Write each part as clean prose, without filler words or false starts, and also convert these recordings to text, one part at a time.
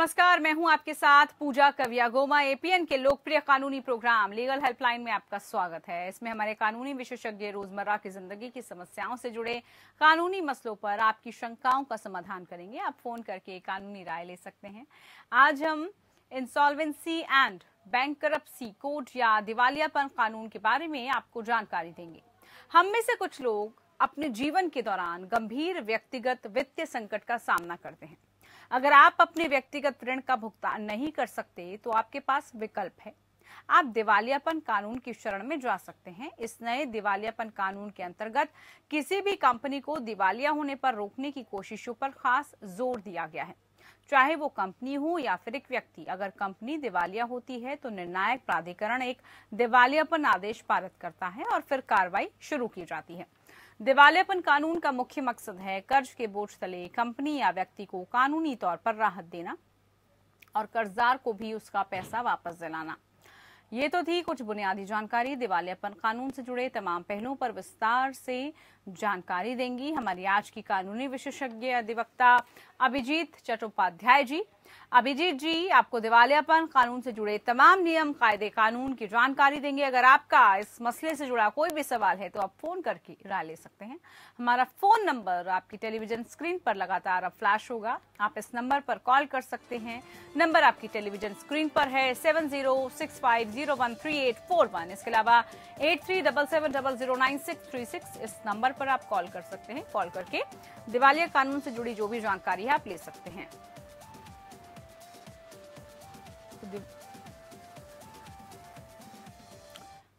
नमस्कार, मैं हूं आपके साथ पूजा कवियागोमा। एपीएन के लोकप्रिय कानूनी प्रोग्राम लीगल हेल्पलाइन में आपका स्वागत है। इसमें हमारे कानूनी विशेषज्ञ रोजमर्रा की जिंदगी की समस्याओं से जुड़े कानूनी मसलों पर आपकी शंकाओं का समाधान करेंगे। आप फोन करके कानूनी राय ले सकते हैं। आज हम इंसॉल्वेंसी एंड बैंकरप्सी कोड या दिवालियापन कानून के बारे में आपको जानकारी देंगे। हम में से कुछ लोग अपने जीवन के दौरान गंभीर व्यक्तिगत वित्तीय संकट का सामना करते हैं। अगर आप अपने व्यक्तिगत ऋण का भुगतान नहीं कर सकते तो आपके पास विकल्प है। आप दिवालियापन कानून की शरण में जा सकते हैं। इस नए दिवालियापन कानून के अंतर्गत किसी भी कंपनी को दिवालिया होने पर रोकने की कोशिशों पर खास जोर दिया गया है, चाहे वो कंपनी हो या फिर एक व्यक्ति। अगर कंपनी दिवालिया होती है तो निर्णायक प्राधिकरण एक दिवालियापन आदेश पारित करता है और फिर कार्रवाई शुरू की जाती है। दिवालियापन कानून का मुख्य मकसद है कर्ज के बोझ तले कंपनी या व्यक्ति को कानूनी तौर पर राहत देना और कर्जदार को भी उसका पैसा वापस दिलाना। ये तो थी कुछ बुनियादी जानकारी। दिवालियापन कानून से जुड़े तमाम पहलुओं पर विस्तार से जानकारी देंगी हमारी आज की कानूनी विशेषज्ञ अधिवक्ता अभिजीत चट्टोपाध्याय जी। अभिजीत जी आपको दिवालियापन कानून से जुड़े तमाम नियम, कायदे, कानून की जानकारी देंगे। अगर आपका इस मसले से जुड़ा कोई भी सवाल है तो आप फोन करके राय ले सकते हैं। हमारा फोन नंबर आपकी टेलीविजन स्क्रीन पर लगातार अब फ्लैश होगा। आप इस नंबर पर कॉल कर सकते हैं। नंबर आपकी टेलीविजन स्क्रीन पर है 7065013841। इसके अलावा 8377009636 इस नंबर पर आप कॉल कर सकते हैं। कॉल करके दिवालिया कानून से जुड़ी जो भी जानकारी है आप ले सकते हैं।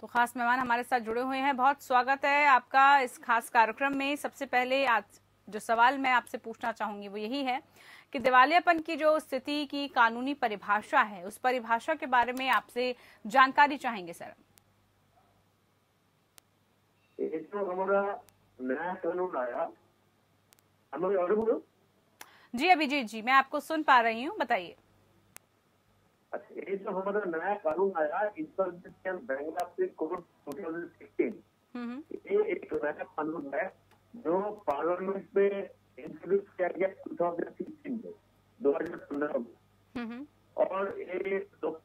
तो खास मेहमान हमारे साथ जुड़े हुए हैं। बहुत स्वागत है आपका इस खास कार्यक्रम में। सबसे पहले आज जो सवाल मैं आपसे पूछना चाहूंगी वो यही है कि दिवालियापन की जो स्थिति की कानूनी परिभाषा है, उस परिभाषा के बारे में आपसे जानकारी चाहेंगे सर। ये जो हमारा नया कानून आया, हमारे ऑडियो जी अभिजीत जी, मैं आपको सुन पा रही हूँ, बताइए। अच्छा, ये जो हमारा नया कानून आया इंसॉल्वेंसी एंड बैंकरप्सी कोड 2016, ये एक नया कानून है जो पार्लियामेंट में इंट्रोड्यूस किया गया 2015 में और ये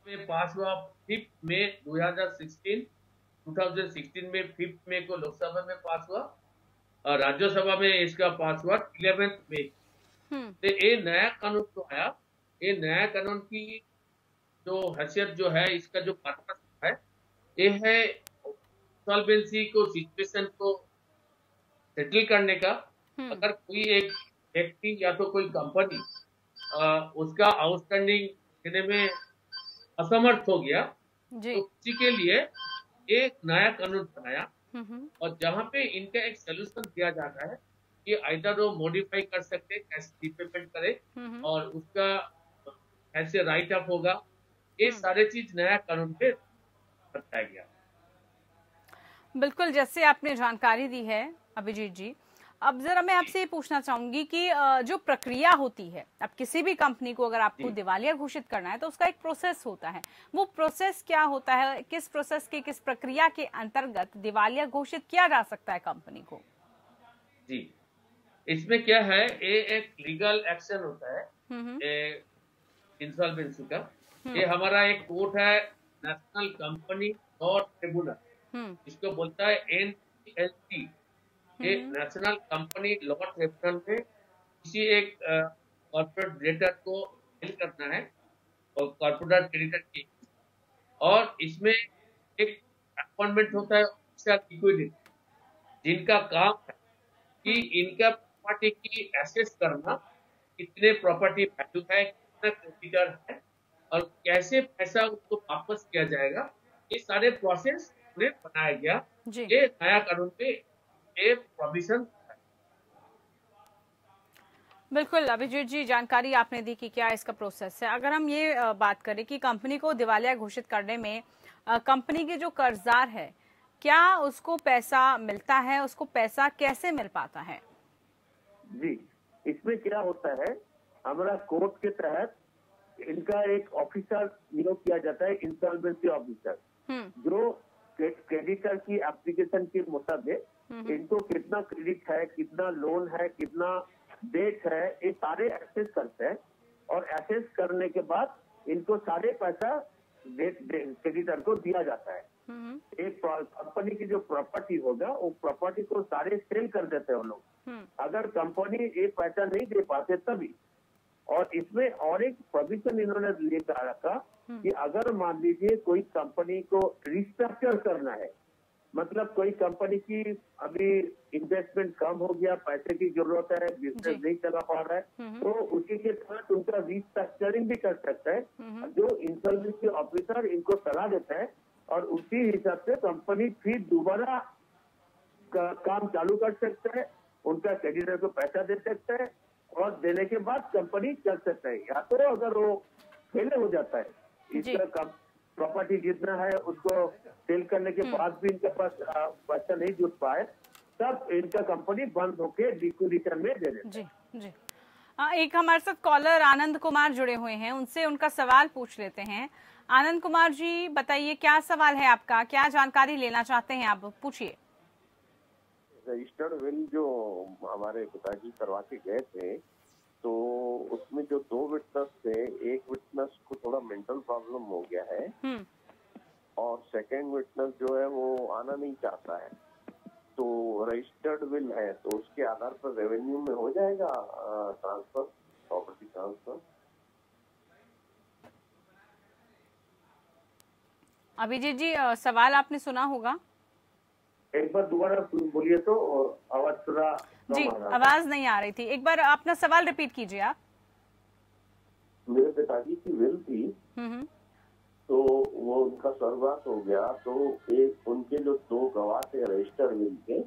में पास हुआ 5 मई 2016 में 5 मई को लोकसभा में पास हुआ और राज्यसभा में इसका पास हुआ 11 मई। तो ये नया कानून जो आया, ये नया कानून की जो हैसियत जो है, इसका जो पर्पस है, ये है इंसॉल्वेंसी को, सिचुएशन को सेटल करने का। अगर कोई एक व्यक्ति या तो कोई कंपनी उसका आउटस्टैंडिंग देने में असमर्थ हो गया तो उसी के लिए एक नया कानून बनाया और जहां पे इनका एक सोल्यूशन दिया जाता है कि आइदर वो मॉडिफाई कर सकते, कैसे रिपेमेंट करे और उसका कैसे राइट अप होगा, ये सारे चीज नया कानून पे बताया गया। बिल्कुल, जैसे आपने जानकारी दी है अभिजीत जी, अब जरा मैं आपसे ये पूछना चाहूंगी कि जो प्रक्रिया होती है, अब किसी भी कंपनी को अगर आपको दिवालिया घोषित करना है तो उसका एक प्रोसेस होता है। वो प्रोसेस क्या होता है? किस प्रोसेस के, किस प्रक्रिया के अंतर्गत दिवालिया घोषित किया जा सकता है कंपनी को? जी, इसमें क्या है, ये एक लीगल एक्शन होता है इंसॉल्वेंसी का। ये हमारा एक कोर्ट है, नेशनल कंपनी लॉ ट्रिब्यूनल, इसको बोलता है NCLT। ये नेशनल कंपनी लॉ ट्रिब्यूनल में किसी एक कॉर्पोरेट क्रेडिटर को हेल करना है और कॉर्पोरेट क्रेडिटर की, और इसमें एक अपॉइंटमेंट होता है ऑफिसर लिक्विडिटी, जिनका काम है कि इनका प्रॉपर्टी की एसेस करना, कितने प्रॉपर्टी वैल्यू है, कितना क्रेडिटर है और कैसे पैसा उसको वापस किया जाएगा, ये सारे प्रोसेस उन्हें बनाया गया। ये नया कानून पे ये प्रोविजन। बिल्कुल अभिजीत जी, जानकारी आपने दी कि क्या इसका प्रोसेस है। अगर हम ये बात करें कि कंपनी को दिवालिया घोषित करने में कंपनी के जो कर्जदार है, क्या उसको पैसा मिलता है? उसको पैसा कैसे मिल पाता है? जी, इसमें क्या होता है, हमारा कोर्ट के तहत इनका एक ऑफिसर नियुक्त किया जाता है, इंसॉल्वेंसी ऑफिसर, जो क्रेडिटर की एप्लीकेशन के मुताबिक इनको कितना क्रेडिट है, कितना लोन है, कितना डेट है, ये सारे एसेस करते हैं और एसेस करने के बाद इनको सारे पैसा क्रेडिटर को दिया जाता है। एक कंपनी की जो प्रॉपर्टी होगा वो प्रॉपर्टी को सारे सेल कर देते हैं वो लोग। अगर कंपनी ये पैसा नहीं दे पाते तभी। और इसमें और एक प्रोविजन इन्होंने लेकर रखा कि अगर मान लीजिए कोई कंपनी को रिस्ट्रक्चर करना है, मतलब कोई कंपनी की अभी इन्वेस्टमेंट कम हो गया, पैसे की जरूरत है, बिजनेस नहीं चला पा रहा है, तो उसी के साथ उनका रिस्ट्रक्चरिंग भी कर सकता है। जो इंसॉल्वेंसी ऑफिसर इनको सलाह देता है और उसी हिसाब से कंपनी फिर दोबारा काम चालू कर सकता है, उनका क्रेडिटर को पैसा दे सकता है और देने के बाद कंपनी चल सकता है। या तो अगर वो फेल हो जाता है, इसका प्रॉपर्टी जितना है उसको सेल करने के बाद भी इनके पास पैसा नहीं जुट पाए, तब इनका कंपनी बंद होके लिक्विडेशन में दे देते। जी जी। एक हमारे साथ कॉलर आनंद कुमार जुड़े हुए हैं, उनसे उनका सवाल पूछ लेते हैं। आनंद कुमार जी बताइए, क्या सवाल है आपका, क्या जानकारी लेना चाहते हैं आप, पूछिए। रजिस्टर्ड विल जो हमारे पिताजी करवा के गए थे, तो उसमें जो 2 विटनेस थे, एक विटनेस को थोड़ा मेंटल प्रॉब्लम हो गया है और सेकंड विटनेस जो है वो आना नहीं चाहता है। तो रजिस्टर्ड विल है तो उसके आधार पर रेवेन्यू में हो जाएगा ट्रांसफर, प्रॉपर्टी ट्रांसफर। अभिजीत जी सवाल आपने सुना होगा, एक बार दोबारा बोलिए तो आवाज थोड़ा जी आवाज नहीं आ रही थी, एक बार अपना सवाल रिपीट कीजिए आप। मेरे पिताजी की विल थी तो वो उनका स्वर्गवास हो गया, तो एक उनके जो 2 गवाह थे रजिस्टर विल के,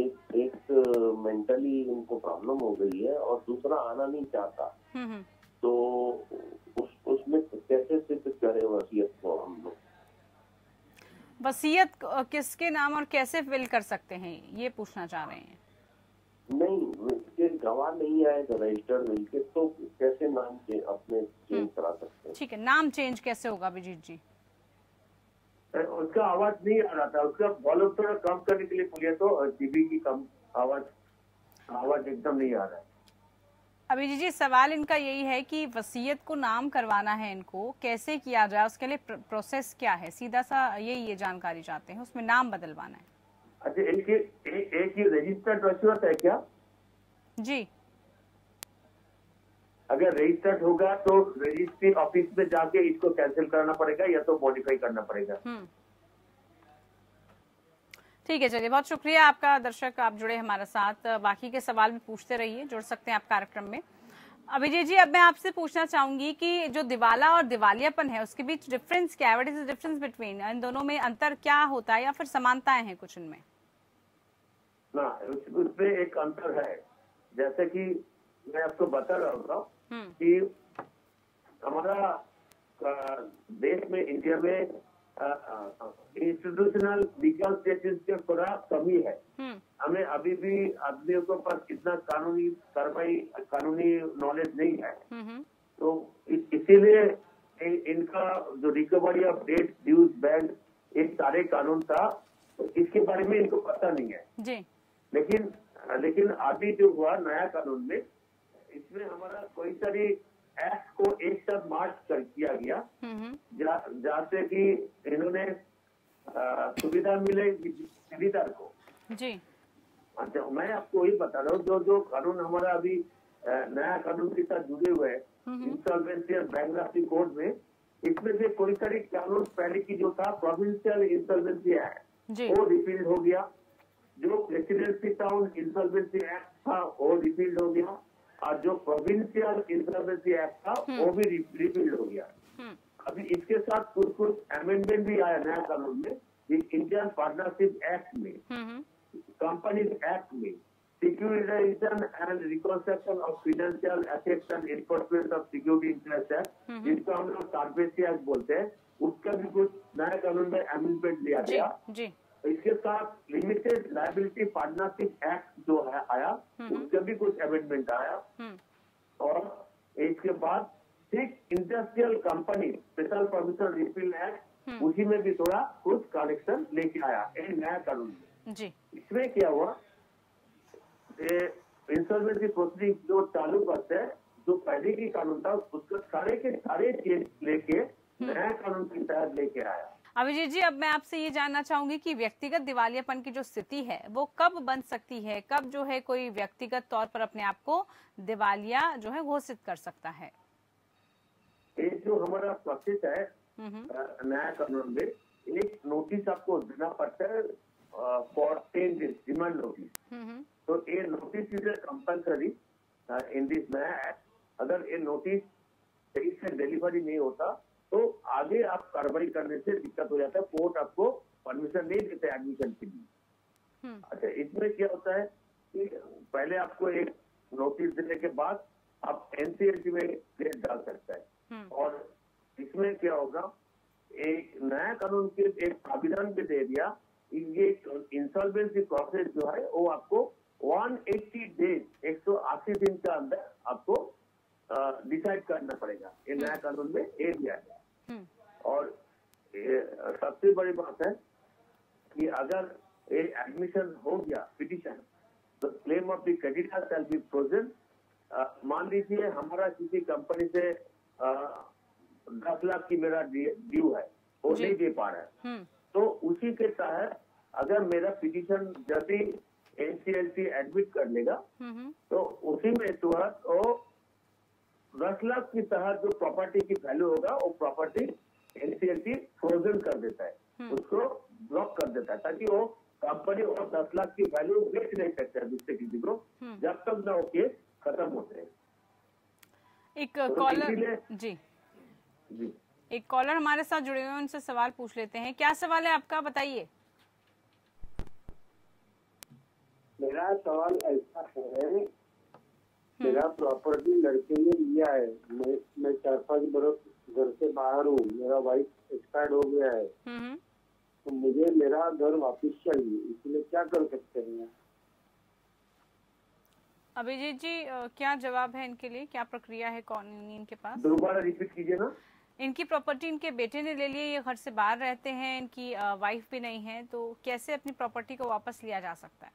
एक मेंटली उनको प्रॉब्लम हो गई है और दूसरा आना नहीं चाहता। तो उसमें कैसे सिद्ध करे वसीयत को हम लोग? वसीयत किसके नाम और कैसे विल कर सकते हैं, ये पूछना चाह रहे हैं। नहीं, गवाह नहीं आएगा रजिस्टर्ड विल के, तो कैसे नाम अपने चेंज करा सकते हैं? ठीक है, नाम चेंज कैसे होगा अभिजीत जी? उसका आवाज नहीं आ रहा था, उसका वॉल्यूम थोड़ा कम करने के लिए बोलिए तो टीवी की कम आवाज एकदम नहीं आ रहा है। अभिजीत जी सवाल इनका यही है कि वसीयत को नाम करवाना है इनको, कैसे किया जाए, उसके लिए प्रोसेस क्या है, सीधा सा ये जानकारी चाहते हैं, उसमें नाम बदलवाना है। अच्छा, एक ही रजिस्टर्ड वसीयत है क्या? जी, अगर रजिस्टर्ड होगा तो रजिस्ट्री ऑफिस में जाके इसको कैंसिल करना पड़ेगा या तो मॉडिफाई करना पड़ेगा। ठीक है, चलिए बहुत शुक्रिया आपका। दर्शक आप जुड़े हमारे साथ, बाकी के सवाल भी पूछते रहिए, जुड़ सकते हैं आप कार्यक्रम में। अभिजीत जी अब मैं आपसे पूछना चाहूंगी कि जो दिवाला और दिवालियापन है उसके बीच डिफरेंस क्या है, what is the difference between, इन दोनों में अंतर क्या होता है या फिर समानताएं हैं कुछ इनमें? ना, उसमें एक अंतर है, जैसे कि मैं आपको बता रहा हूँ कि हमारा देश में, इंडिया में इंस्टीट्यूशनल लीगल स्टेटस की थोड़ा कमी है। हमें अभी भी आदमियों के पास इतना कानूनी नॉलेज नहीं है, तो इसीलिए इनका जो recovery of debt dues bank एक सारे कानून था, तो इसके बारे में इनको पता नहीं है जी। लेकिन अभी जो हुआ नया कानून में, इसमें हमारा कोई सारी एक्ट को एक साथ मार्च किया गया, जहाँ से कि इन्होंने सुविधा मिले खरीदार को जी। अच्छा, मैं आपको वही बता रहा हूँ, जो कानून हमारा अभी नया कानून के साथ जुड़े हुए हैं इंसॉल्वेंसी और बैंक्रप्सी कोड में, इसमें से कोई सारी कानून पहले की जो था प्रोविंशियल इंसॉल्वेंसी एक्ट वो रिपील्ड हो गया, जो प्रेसिडेंसी टाउन इंसॉल्वेंसी एक्ट था वो रिपील्ड हो गया, और जो प्रोविंशियल इंसॉल्वेंसी एक्ट था वो भी रिपील्ड हो गया। अभी इसके साथ कुछ अमेंडमेंट भी आया नया कानून में, इंडियन पार्टनरशिप एक्ट में, कंपनीज एक्ट में, securitisation and reconstruction of financial assets and enforcement of security interest act, जिसको हम लोग सार्फेसी एक्ट बोलते हैं, उसका भी कुछ नया कानून में अमेंडमेंट लिया गया। इसके साथ लिमिटेड लायबिलिटी पार्टनरशिप एक्ट जो है आया, उसका भी कुछ अमेंडमेंट आया। और इसके बाद industrial company special permission repeal act, उसी में भी थोड़ा कुछ करेक्शन लेके आया एक नया कानून में जी। इसमें क्या हुआ, इंसॉल्वेंसी प्रोसीडिंग जो चालू करते हैं, जो पहले की कानून था उसका सारे के सारे चेंज लेके नया कानून के तहत लेके आया। अभिजीत जी, अब मैं आपसे ये जानना चाहूंगी कि व्यक्तिगत दिवालियापन की जो स्थिति है वो कब बन सकती है, कब जो है कोई व्यक्तिगत तौर पर अपने आप को दिवालिया जो है घोषित कर सकता है? ये जो हमारा प्रोसेस है नया कानून में, एक नोटिस आपको देना पड़ता है फॉर 10 डेज डिमांड नोटिस। तो ये notice is compulsory in this नया एक्ट। अगर ये नोटिस सही से डिलीवरी नहीं होता तो आगे आप कार्रवाई करने से दिक्कत हो जाता है, कोर्ट आपको परमिशन नहीं देते एडमिशन के लिए। अच्छा, इसमें क्या होता है कि पहले आपको एक नोटिस देने के बाद आप एनसीएलटी में केस डाल सकता है, और इसमें क्या होगा, एक नया कानून के एक प्राविधान भी दे दिया, ये इंसॉल्वेंसी प्रोसेस जो है वो आपको 180 डेज 180 दिन के अंदर आपको डिसाइड करना पड़ेगा। ये नया कानून में ये दिया गया। और सबसे बड़ी बात है कि अगर ये एडमिशन हो गया पिटीशन, तो claim of the creditor shall be frozen. मान लीजिए हमारा किसी कंपनी से 10 लाख की मेरा ड्यू है, वो नहीं दे पा रहा है, तो उसी के तहत अगर मेरा पिटीशन जब भी एनसीएलटी एडमिट कर लेगा तो उसी में तुरंत वो 10 लाख की तहत जो प्रॉपर्टी की वैल्यू होगा वो प्रॉपर्टी एनसीएलटी फ्रोजन कर देता है, उसको ब्लॉक कर देता है, ताकि वो कंपनी और 10 लाख की वैल्यू बेच नहीं सकता दूसरे किसी को जब तक ना वो केस खत्म होते हैं। एक कॉलर जी एक कॉलर हमारे साथ जुड़े हुए हैं, उनसे सवाल पूछ लेते हैं। क्या सवाल है आपका, बताइए। मेरा सवाल ऐसा है, मेरा प्रॉपर्टी लड़के ने लिया है, मैं 4-5 बरस घर से बाहर हूँ, मेरा वाइफ एक्सपायर्ड हो गया है, तो मुझे मेरा घर वापस चाहिए, इसलिए क्या कर सकते हैं? अभिजीत जी, क्या जवाब है इनके लिए, क्या प्रक्रिया है कानूनी इनके पास? दोबारा रिपीट कीजिए ना। इनकी प्रॉपर्टी इनके बेटे ने ले ली, ये घर से बाहर रहते हैं, इनकी वाइफ भी नहीं है, तो कैसे अपनी प्रॉपर्टी को वापस लिया जा सकता है?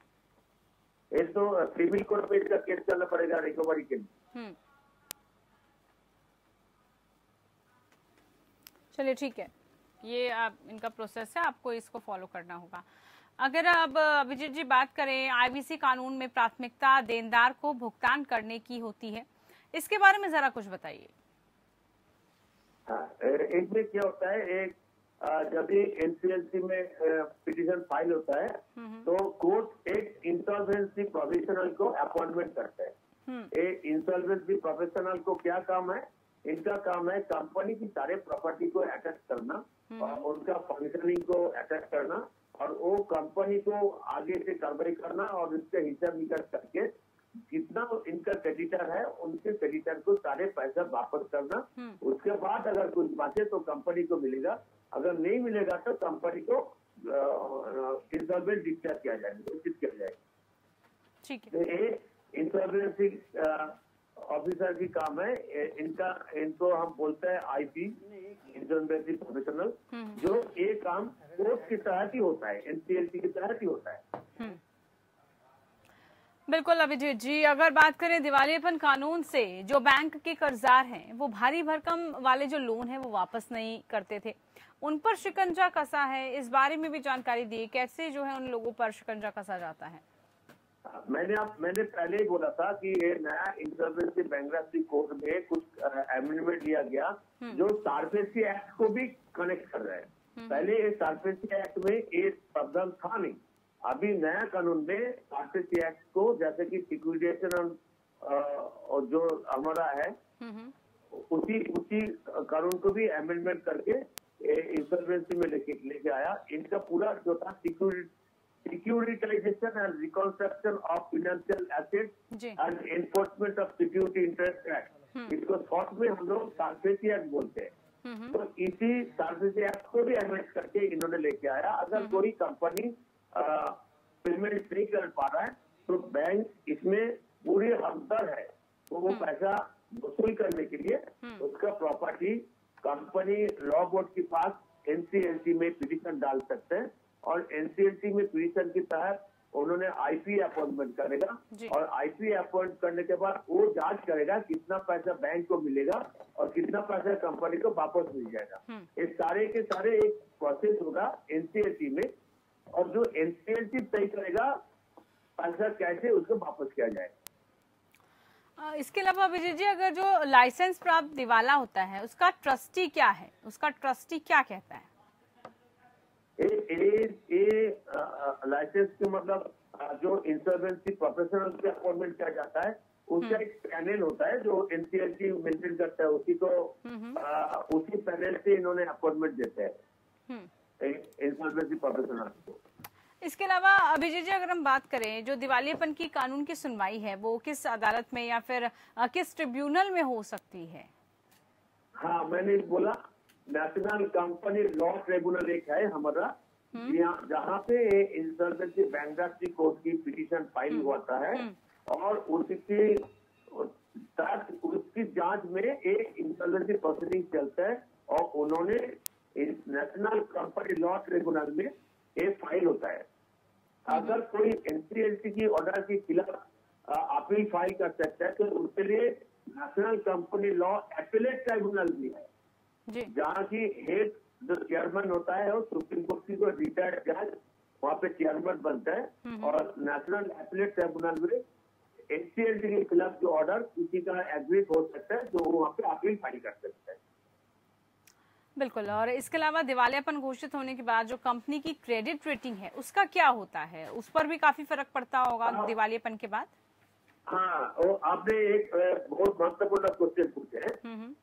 ये तो सिविल कोर्ट में इसका केस करना पड़ेगा रिकवरी के लिए। चलिए ठीक है, ये आप इनका प्रोसेस है, आपको इसको फॉलो करना होगा। अगर अब अभिजीत जी बात करें, आईबीसी कानून में प्राथमिकता देनदार को भुगतान करने की होती है, इसके बारे में जरा कुछ बताइए। हाँ, इसमें क्या होता है, एक जब भी एनसीएलटी में पिटीशन फाइल होता है तो कोर्ट एक इंसॉल्वेंसी प्रोफेशनल को अपॉइंटमेंट करता है। एक इंसॉल्वेंसी प्रोफेशनल को क्या काम है, इनका काम है कंपनी की सारे प्रॉपर्टी को अटैच करना और उनका फंक्शनिंग को अटैच करना, और वो कंपनी को आगे से कार्रवाई करना और उसके हिसाब निकाल करके जितना इनका क्रेडिटर है उनके क्रेडिटर को सारे पैसा वापस करना। उसके बाद अगर कुछ बचे तो कंपनी को मिलेगा, अगर नहीं मिलेगा तो कंपनी को इंसॉल्वेंट डिक्लेयर किया जाएगा, घोषित किया जाएगा। ठीक है, तो ये इंसॉल्वेंसी ऑफिसर की काम है। इनको हम बोलते हैं आईपी, इंसॉल्वेंसी प्रोफेशनल, जो ये काम कोर्ट के तहत ही होता है, एनसीएलटी के तहत ही होता है। बिल्कुल अभिजीत जी, अगर बात करें दिवालियापन कानून से जो बैंक के कर्जदार हैं वो भारी भरकम वाले जो लोन है वो वापस नहीं करते थे, उन पर शिकंजा कसा है, इस बारे में भी जानकारी दी, कैसे जो है उन लोगों पर शिकंजा कसा जाता है? मैंने पहले ही बोला था कि ये नया इंसॉल्वेंसी बैंक्रप्सी कोड में कुछ अमेंडमेंट लिया गया जो सार्फेसी एक्ट को भी कनेक्ट कर रहा है। पहले ये सार्फेसी एक्ट में ये प्रावधान था नहीं, अभी नया कानून में सार्फेसी एक्ट को, जैसे कि सिक्योरिटाइजेशन और जो हमारा है उसी कानून को भी अमेंडमेंट करके इंसॉल्वेंसी में लेके आया। इनका पूरा जो था securitisation and reconstruction of financial assets and enforcement of security interest act, इसको शॉर्ट में हम लोग सार्फेसी एक्ट बोलते हैं। तो इसी सार्फेसी एक्ट को भी अमेंड करके इन्होंने लेके आया। अगर कोई कंपनी पेमेंट नहीं कर पा रहा है तो बैंक इसमें पूरी हकदार है, तो वो पैसा वसूल करने के लिए उसका प्रॉपर्टी कंपनी लॉ बोर्ड के पास एनसीएलटी में पिटीशन डाल सकते हैं, और एनसीएलटी में पिटीशन के तहत उन्होंने आईपी अपॉइंटमेंट करेगा और आईपी अपॉइंट करने के बाद वो जांच करेगा कितना पैसा बैंक को मिलेगा और कितना पैसा कंपनी को वापस मिल जाएगा। ये सारे के सारे एक प्रोसेस होगा एनसीएलटी में, और जो एनसीएलटी तय करेगा पैसा कैसे उसको वापस किया जाएगा। इसके अलावा अभिजीत जी, अगर जो लाइसेंस प्राप्त दिवाला होता है उसका ट्रस्टी क्या है, उसका ट्रस्टी क्या कहता है? लाइसेंस के मतलब जो इंसॉल्वेंसी प्रोफेशनल से अपॉइंटमेंट किया जाता है उसका एक पैनल होता है जो एनसीएलटी मेंटेन करता है, उसी को उसी पैनल से इन्होंने अपॉइंटमेंट देते हैं इंसॉल्वेंसी प्रोफेशनल को। इसके अलावा अभिजीत जी, अगर हम बात करें जो दिवालियापन की कानून की सुनवाई है वो किस अदालत में या फिर किस ट्रिब्यूनल में हो सकती है? हाँ, मैंने बोला नेशनल कंपनी लॉ ट्रिब्यूनल एक है हमारा, जहाँ पे इंसॉल्वेंसी बैंक्रप्सी कोर्ट की पिटीशन फाइल होता है और उसकी जांच में एक इंसॉल्वेंसी प्रोसीडिंग चलता है और उन्होंने नेशनल कंपनी लॉ ट्रिब्यूनल में एक फाइल होता है। अगर कोई एनसीएलटी की ऑर्डर के खिलाफ अपील फाइल कर सकता है तो उसके लिए national company law appellate tribunal भी है, जहाँ की हेड जो चेयरमैन होता है और सुप्रीम कोर्ट की जो रिटायर्ड जज वहाँ पे चेयरमैन बनता है और नेशनल अपीलेट ट्राइब्यूनल में एनसीएलटी के खिलाफ जो ऑर्डर किसी का एग्रीड हो सकता है तो वहाँ पे अपील फाइल कर सकता है। बिल्कुल। और इसके अलावा दिवालियापन घोषित होने के बाद जो कंपनी की क्रेडिट रेटिंग है उसका क्या होता है, उस पर भी काफी फर्क पड़ता होगा दिवालियापन के बाद? हाँ, वो आपने एक बहुत महत्वपूर्ण क्वेश्चन पूछे हैं।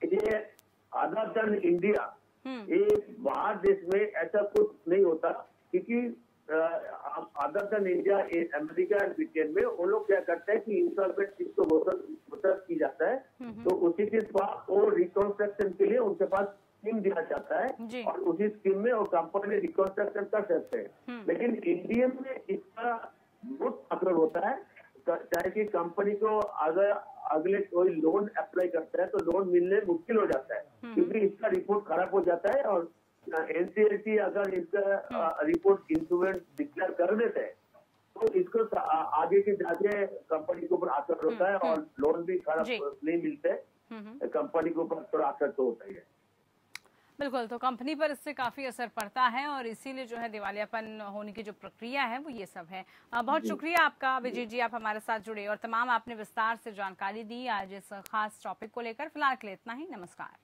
ये अदर देन इंडिया, ये बाहर देश में ऐसा कुछ नहीं होता, क्योंकि other than India America and Britain में वो लोग क्या करते हैं कि इंसॉल्वेंट जिसको घोषित की जाता है तो उसी के बाद वो रिकंस्ट्रक्शन के लिए उनके पास स्कीम दिया जाता है और उसी स्कीम में वो कंपनी रिकंस्ट्रक्शन कर सकते हैं। लेकिन इंडिया में इसका बहुत असर होता है, चाहे कि कंपनी को अगर अगले कोई लोन अप्लाई करता है तो लोन मिलने मुश्किल हो जाता है क्योंकि इसका रिपोर्ट खराब हो जाता है और एनसीएलटी अगर इसका रिपोर्ट इंसॉल्वेंट डिक्लेयर कर देते हैं तो इसको आगे के जाके कंपनी के ऊपर असर होता है और लोन भी खराब नहीं मिलते, कंपनी के ऊपर थोड़ा असर तो होता ही है। बिल्कुल, तो कंपनी पर इससे काफी असर पड़ता है और इसीलिए जो है दिवालियापन होने की जो प्रक्रिया है वो ये सब है। बहुत शुक्रिया आपका अभिजीत जी, आप हमारे साथ जुड़े और तमाम आपने विस्तार से जानकारी दी आज इस खास टॉपिक को लेकर। फिलहाल के लिए इतना ही, नमस्कार।